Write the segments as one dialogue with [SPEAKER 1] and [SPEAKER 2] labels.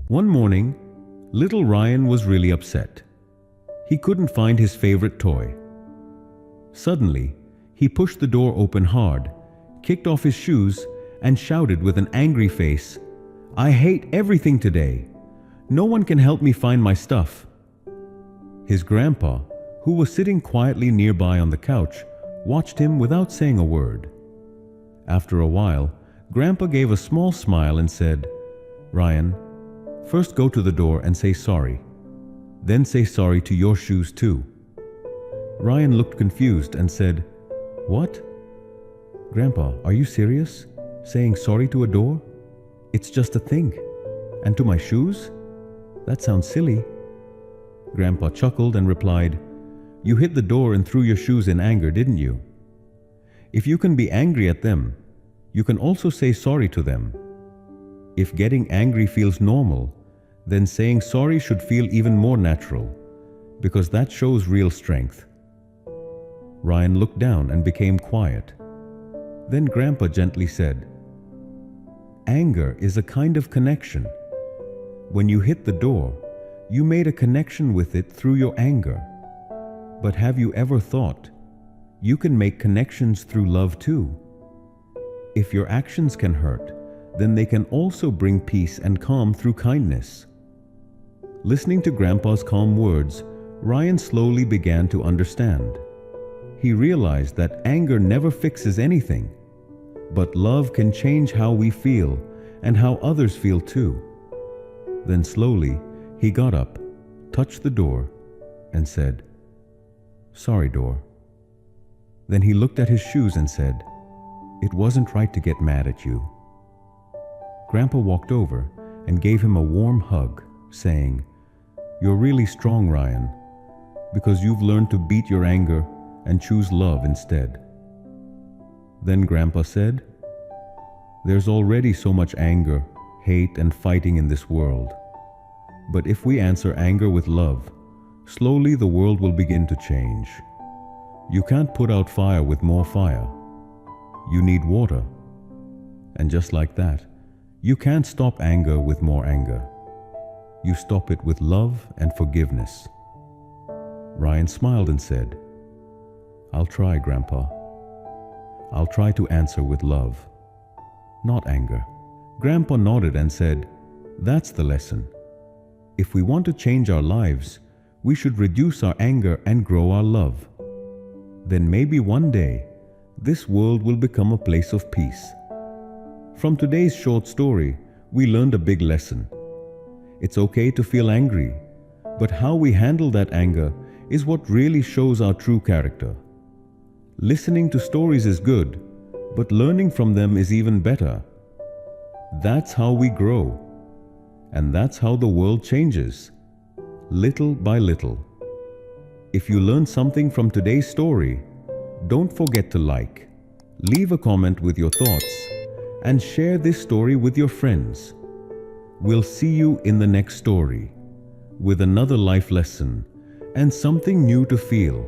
[SPEAKER 1] One morning, little Ryan was really upset. He couldn't find his favorite toy. Suddenly, he pushed the door open hard, kicked off his shoes, and shouted with an angry face, "I hate everything today. No one can help me find my stuff." His grandpa, who was sitting quietly nearby on the couch, watched him without saying a word. After a while, Grandpa gave a small smile and said, "Ryan, first go to the door and say sorry. Then say sorry to your shoes too." Ryan looked confused and said, "What? Grandpa, are you serious? Saying sorry to a door? It's just a thing. And to my shoes? That sounds silly." Grandpa chuckled and replied, "You hit the door and threw your shoes in anger, didn't you? If you can be angry at them, you can also say sorry to them. If getting angry feels normal, then saying sorry should feel even more natural, because that shows real strength." Ryan looked down and became quiet. Then Grandpa gently said, "Anger is a kind of connection. When you hit the door, you made a connection with it through your anger. But have you ever thought you can make connections through love too? If your actions can hurt, then they can also bring peace and calm through kindness." Listening to Grandpa's calm words, Ryan slowly began to understand. He realized that anger never fixes anything, but love can change how we feel and how others feel too. Then slowly, he got up, touched the door, and said, "Sorry, door." Then he looked at his shoes and said, "It wasn't right to get mad at you." Grandpa walked over and gave him a warm hug, saying, "You're really strong, Ryan, because you've learned to beat your anger and choose love instead." Then Grandpa said, "There's already so much anger, hate, and fighting in this world. But if we answer anger with love, slowly the world will begin to change. You can't put out fire with more fire. You need water. And just like that, you can't stop anger with more anger. You stop it with love and forgiveness." Ryan smiled and said, "I'll try, Grandpa. I'll try to answer with love, not anger." Grandpa nodded and said, "That's the lesson. If we want to change our lives, we should reduce our anger and grow our love. Then maybe one day, this world will become a place of peace." From today's short story, we learned a big lesson. It's okay to feel angry, but how we handle that anger is what really shows our true character. Listening to stories is good, but learning from them is even better. That's how we grow, and that's how the world changes, little by little. If you learned something from today's story, don't forget to like, leave a comment with your thoughts, and share this story with your friends. We'll see you in the next story with another life lesson and something new to feel.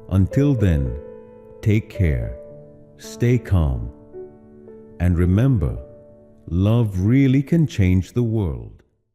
[SPEAKER 1] Until then, take care, stay calm, and remember, love really can change the world.